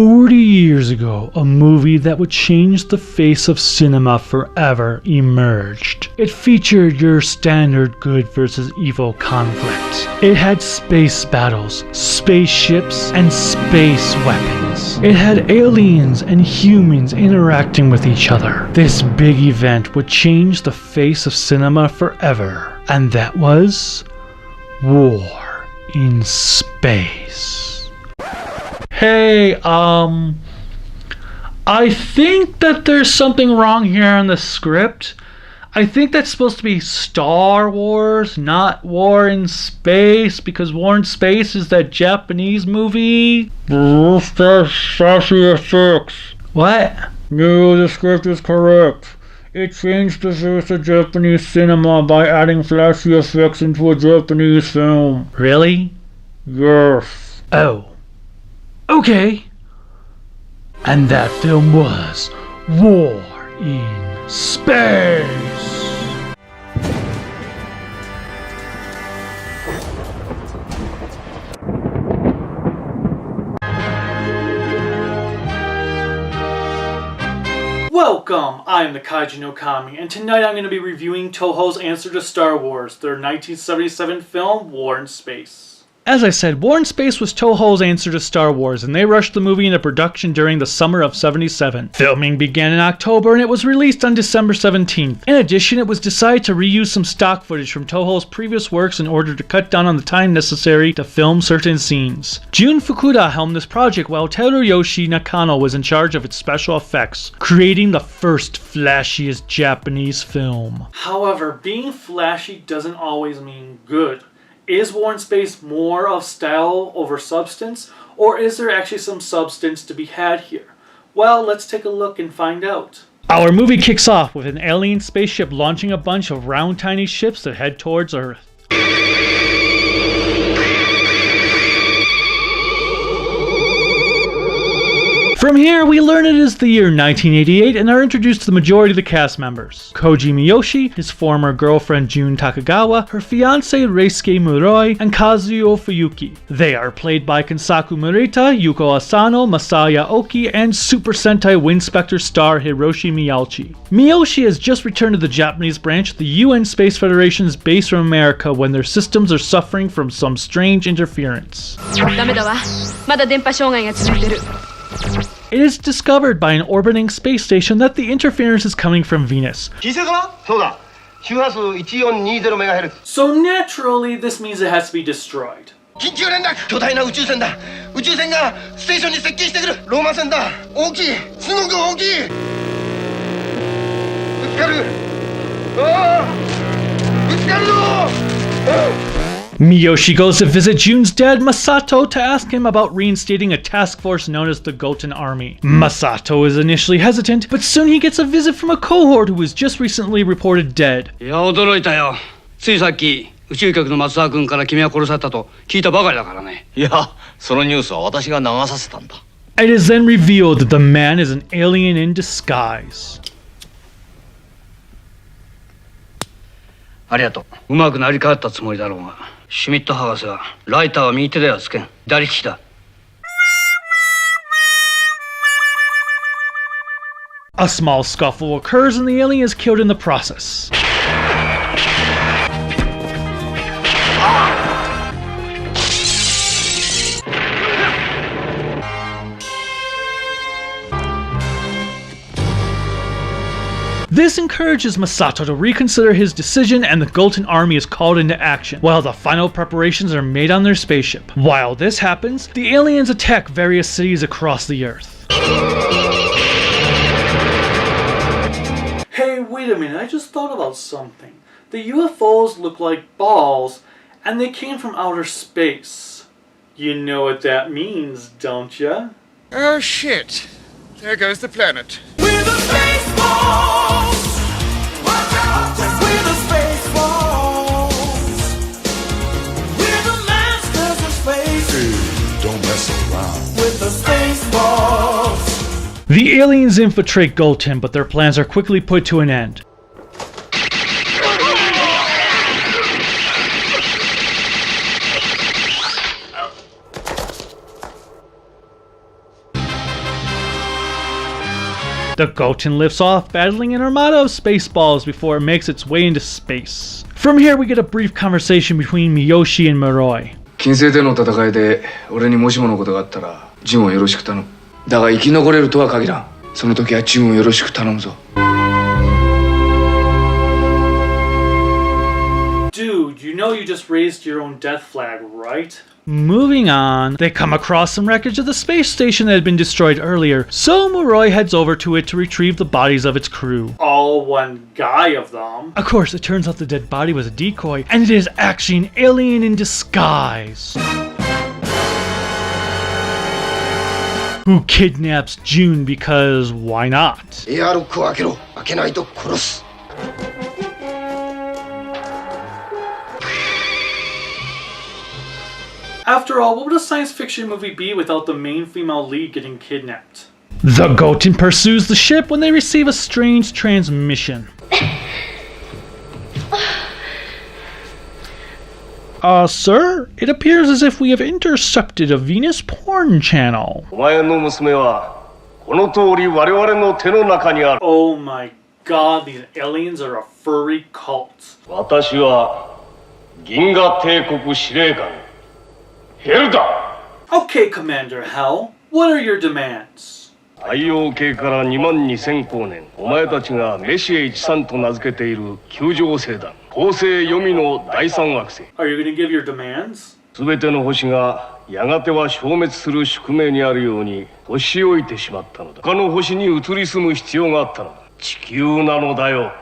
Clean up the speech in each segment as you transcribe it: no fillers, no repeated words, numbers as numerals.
40 years ago, a movie that would change the face of cinema forever emerged. It featured your standard good versus evil conflict. It had space battles, spaceships, and space weapons. It had aliens and humans interacting with each other. This big event would change the face of cinema forever, and that was War in Space. Hey, I think that there's something wrong here in the script. I think that's supposed to be Star Wars, not War in Space, because War in Space is that Japanese movie. Flashy effects. What? No, the script is correct. It changed the face of Japanese cinema by adding flashy effects into a Japanese film. Really? Yes. Oh. Okay. And that film was War in Space. Welcome, I am the Kaiju no Kami, and tonight I'm going to be reviewing Toho's answer to Star Wars, their 1977 film, War in Space. As I said, War in Space was Toho's answer to Star Wars, and they rushed the movie into production during the summer of '77. Filming began in October, and it was released on December 17th. In addition, it was decided to reuse some stock footage from Toho's previous works in order to cut down on the time necessary to film certain scenes. Jun Fukuda helmed this project while Teruyoshi Nakano was in charge of its special effects, creating the first flashiest Japanese film. However, being flashy doesn't always mean good. Is War in Space more of style over substance, or is there actually some substance to be had here? Well, let's take a look and find out. Our movie kicks off with an alien spaceship launching a bunch of round tiny ships that head towards Earth. From here, we learn it is the year 1988 and are introduced to the majority of the cast members. Koji Miyoshi, his former girlfriend Jun Takagawa, her fiancé Reisuke Muroi, and Kazuyo Fuyuki. They are played by Kensaku Murita, Yuko Asano, Masaya Oki, and Super Sentai Winspector star Hiroshi Miyauchi. Miyoshi has just returned to the Japanese branch of the UN Space Federation's base from America when their systems are suffering from some strange interference. It is discovered by an orbiting space station that the interference is coming from Venus. So naturally, this means it has to be destroyed. Miyoshi goes to visit Jun's dad, Masato, to ask him about reinstating a task force known as the Goten Army. Masato is initially hesitant, but soon he gets a visit from a cohort who was just recently reported dead. It is then revealed that the man is an alien in disguise. A small scuffle occurs and the alien is killed in the process. This encourages Masato to reconsider his decision and the Goten Army is called into action, while the final preparations are made on their spaceship. While this happens, the aliens attack various cities across the Earth. Hey, wait a minute, I just thought about something. The UFOs look like balls, and they came from outer space. You know what that means, don't ya? Oh shit. There goes the planet. We're the space balls! Watch out! We're the space balls! We're the masters of space! Dude, don't mess around. With the space balls! The aliens infiltrate Goten, but their plans are quickly put to an end. The Goten lifts off, battling an armada of spaceballs before it makes its way into space. From here we get a brief conversation between Miyoshi and Moroi. 近世での戦いで俺にもしものことがあったらジュンをよろしく頼む。だが生き残れるとは限らん。その時はジュンをよろしく頼むぞ。 Dude, you know you just raised your own death flag, right? Moving on, they come across some wreckage of the space station that had been destroyed earlier, so Moroi heads over to it to retrieve the bodies of its crew. All one guy of them. Of course, it turns out the dead body was a decoy, and it is actually an alien in disguise. Who kidnaps June because why not? エアロックを開けろ。開けないと殺す。 After all, what would a science fiction movie be without the main female lead getting kidnapped? The Goten pursues the ship when they receive a strange transmission. Sir, it appears as if we have intercepted a Venus porn channel. Oh my god, these aliens are a furry cult. Okay, Commander Hell, what are your demands? 太陽系から2万2000光年お前たちがメシエ13と名付けている球状星団恒星黄泉の第三惑星 Are you going to give your demands? すべての星がやがては消滅する宿命にあるように星を置いてしまったのだ他の星に移り住む必要があったのだ地球なのだよ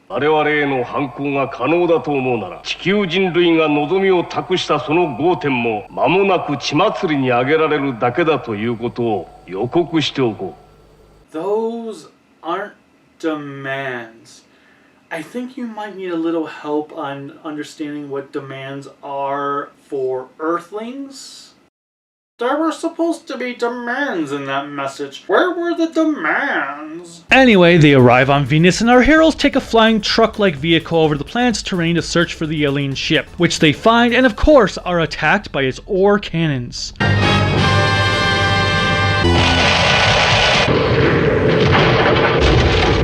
我々への反抗が可能だと思うなら地球人類が望みを託したその5点も間もなく血祭りに挙げられるだけだということを予告しておこう Those aren't demands. I think you might need a little help on understanding what demands are for Earthlings. There were supposed to be demands in that message. Where were the demands? Anyway, they arrive on Venus and our heroes take a flying truck-like vehicle over the planet's terrain to search for the alien ship, which they find and of course are attacked by its ore cannons.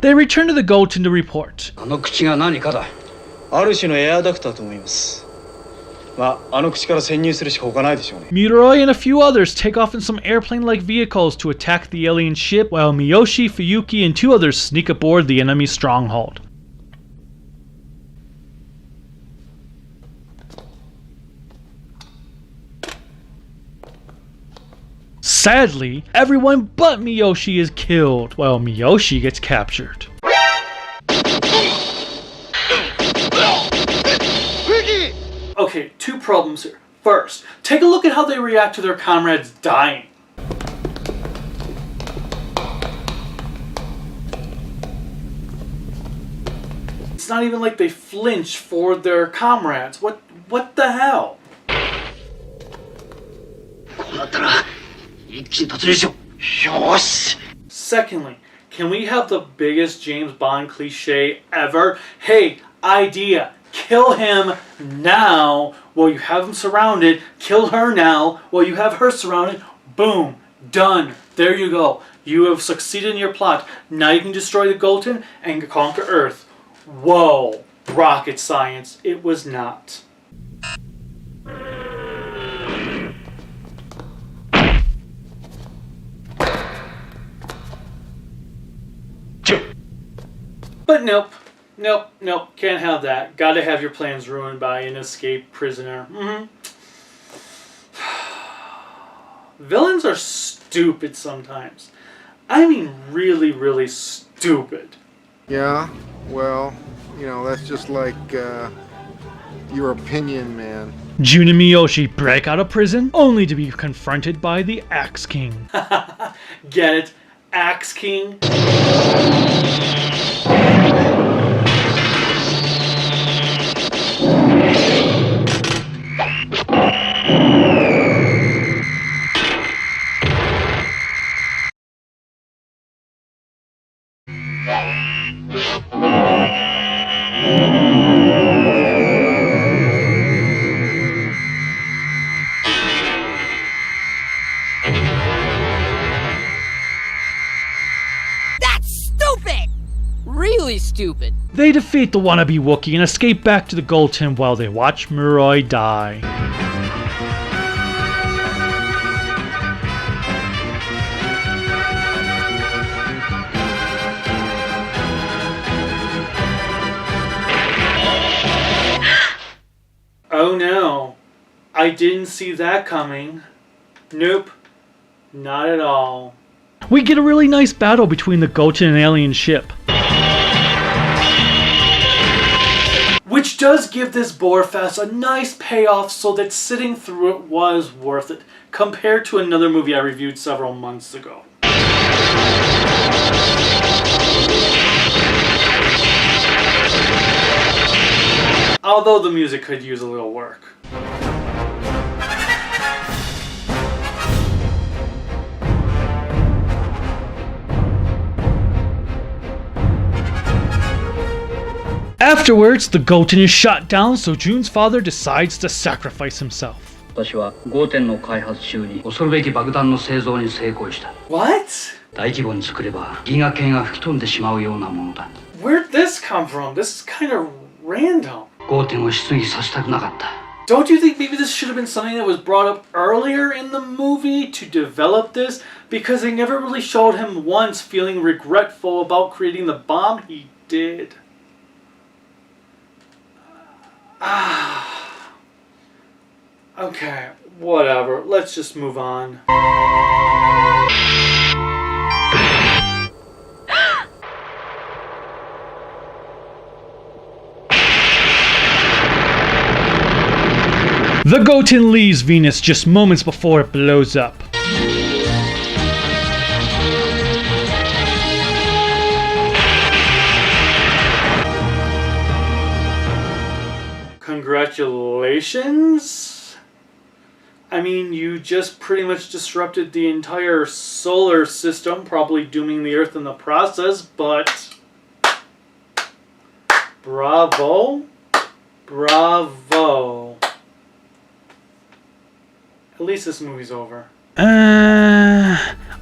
They return to the Goten to report. あの口が何かだ。ある種のエアダクトだと思います。まあ、あの口から潜入するしか他ないでしょうね。Mutoroi and a few others take off in some airplane-like vehicles to attack the alien ship, while Miyoshi, Fuyuki, and 2 others sneak aboard the enemy stronghold. Sadly, everyone but Miyoshi is killed, while Miyoshi gets captured. Okay, 2 problems here. First, take a look at how they react to their comrades dying. It's not even like they flinch for their comrades. What the hell? Secondly, can we have the biggest James Bond cliche ever? Hey, idea. Kill him now while you have him surrounded. Kill her now while you have her surrounded. Boom. Done. There you go. You have succeeded in your plot. Now you can destroy the Goten and conquer Earth. Whoa. Rocket science. It was not. But nope. Nope, can't have that. Gotta have your plans ruined by an escaped prisoner. Villains are stupid sometimes. I mean really, really stupid. Yeah, well, you know, that's just like, your opinion, man. Jun and Miyoshi break out of prison, only to be confronted by the Axe King. Get it? Axe King? really stupid. They defeat the wannabe Wookiee and escape back to the Golden while they watch Muroi die. Oh no, I didn't see that coming. Nope, not at all. We get a really nice battle between the Goten and alien ship, which does give this Borefest a nice payoff so that sitting through it was worth it, compared to another movie I reviewed several months ago. Although the music could use a little work. Afterwards, the Goten is shot down, so Jun's father decides to sacrifice himself. 私は5点の開発中に恐るべき爆弾の製造に成功した。 What? 大規模に作れば銀河系が吹き飛んでしまうようなものだ。 Where'd this come from? This is kind of random. 5点を出撃させたくなかった。 Don't you think maybe this should have been something that was brought up earlier in the movie to develop this? Because they never really showed him once feeling regretful about creating the bomb he did. Okay, whatever. Let's just move on. The Goten leaves Venus just moments before it blows up. Congratulations? I mean, you just pretty much disrupted the entire solar system, probably dooming the Earth in the process, but bravo. Bravo. At least this movie's over.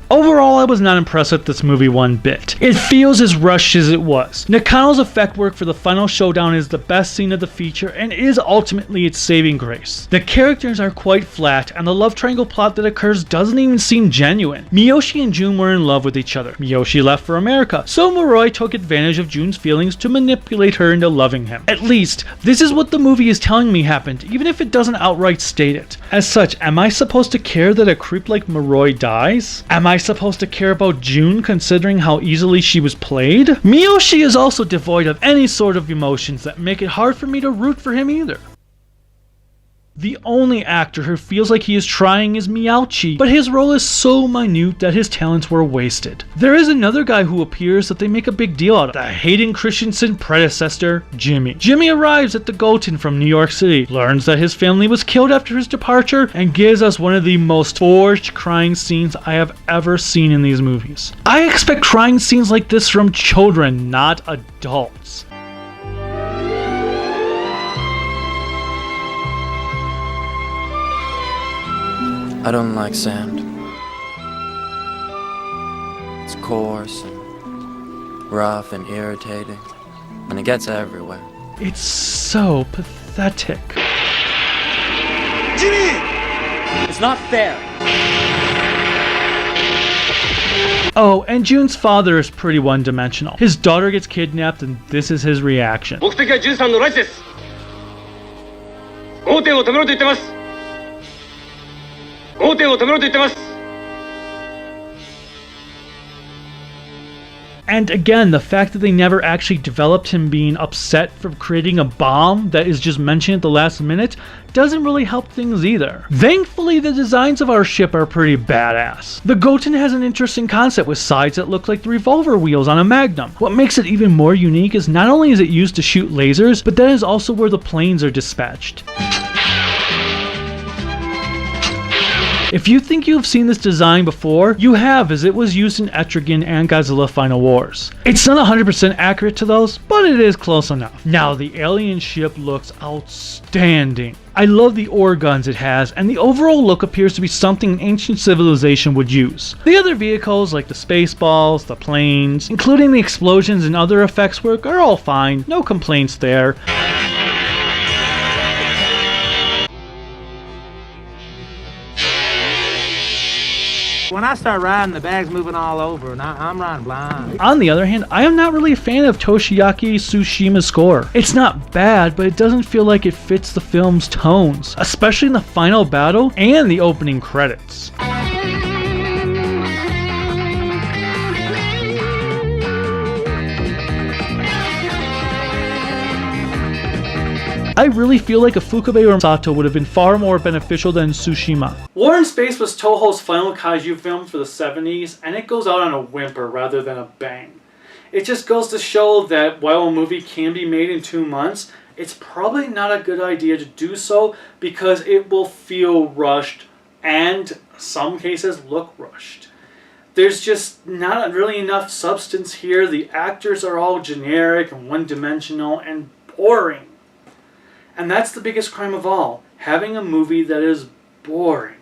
Overall, I was not impressed with this movie one bit. It feels as rushed as it was. Nakano's effect work for the final showdown is the best scene of the feature and is ultimately its saving grace. The characters are quite flat, and the love triangle plot that occurs doesn't even seem genuine. Miyoshi and Jun were in love with each other. Miyoshi left for America, so Muroi took advantage of Jun's feelings to manipulate her into loving him. At least, this is what the movie is telling me happened, even if it doesn't outright state it. As such, am I supposed to care that a creep like Muroi dies? Am I supposed to care about Jun considering how easily she was played? Miyoshi is also devoid of any sort of emotions that make it hard for me to root for him either. The only actor who feels like he is trying is Miyauchi, but his role is so minute that his talents were wasted. There is another guy who appears that they make a big deal out of, the Hayden Christensen predecessor, Jimmy. Jimmy arrives at the Goten from New York City, learns that his family was killed after his departure, and gives us one of the most forged crying scenes I have ever seen in these movies. I expect crying scenes like this from children, not adults. I don't like sand. It's coarse and rough and irritating, and it gets everywhere. It's so pathetic. Jimmy! It's not fair. Oh, and Jun's father is pretty one-dimensional. His daughter gets kidnapped and this is his reaction. 目的は13のライチです。5点を止めろと言ってます。5点を止めろと言ってます。 And again, the fact that they never actually developed him being upset for creating a bomb that is just mentioned at the last minute doesn't really help things either. Thankfully, the designs of our ship are pretty badass. The Goten has an interesting concept with sides that look like the revolver wheels on a Magnum. What makes it even more unique is not only is it used to shoot lasers, but that is also where the planes are dispatched. If you think you've seen this design before, you have, as it was used in Atragon and Godzilla Final Wars. It's not 100% accurate to those, but it is close enough. Now, the alien ship looks outstanding. I love the ore guns it has, and the overall look appears to be something an ancient civilization would use. The other vehicles, like the spaceballs, the planes, including the explosions and other effects work, are all fine, no complaints there. When I start riding, the bag's moving all over, and I'm riding blind. On the other hand, I am not really a fan of Toshiaki Tsushima's score. It's not bad, but it doesn't feel like it fits the film's tones, especially in the final battle and the opening credits. I really feel like a Fukabe or Sato would have been far more beneficial than Tsushima. War in Space was Toho's final kaiju film for the 70s, and it goes out on a whimper rather than a bang. It just goes to show that while a movie can be made in 2 months, it's probably not a good idea to do so because it will feel rushed and, in some cases, look rushed. There's just not really enough substance here. The actors are all generic and one-dimensional and boring. And that's the biggest crime of all, having a movie that is boring.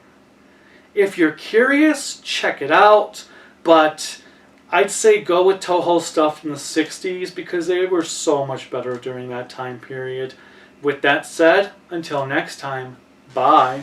If you're curious, check it out, but I'd say go with Toho stuff from the 60s because they were so much better during that time period. With that said, until next time, bye.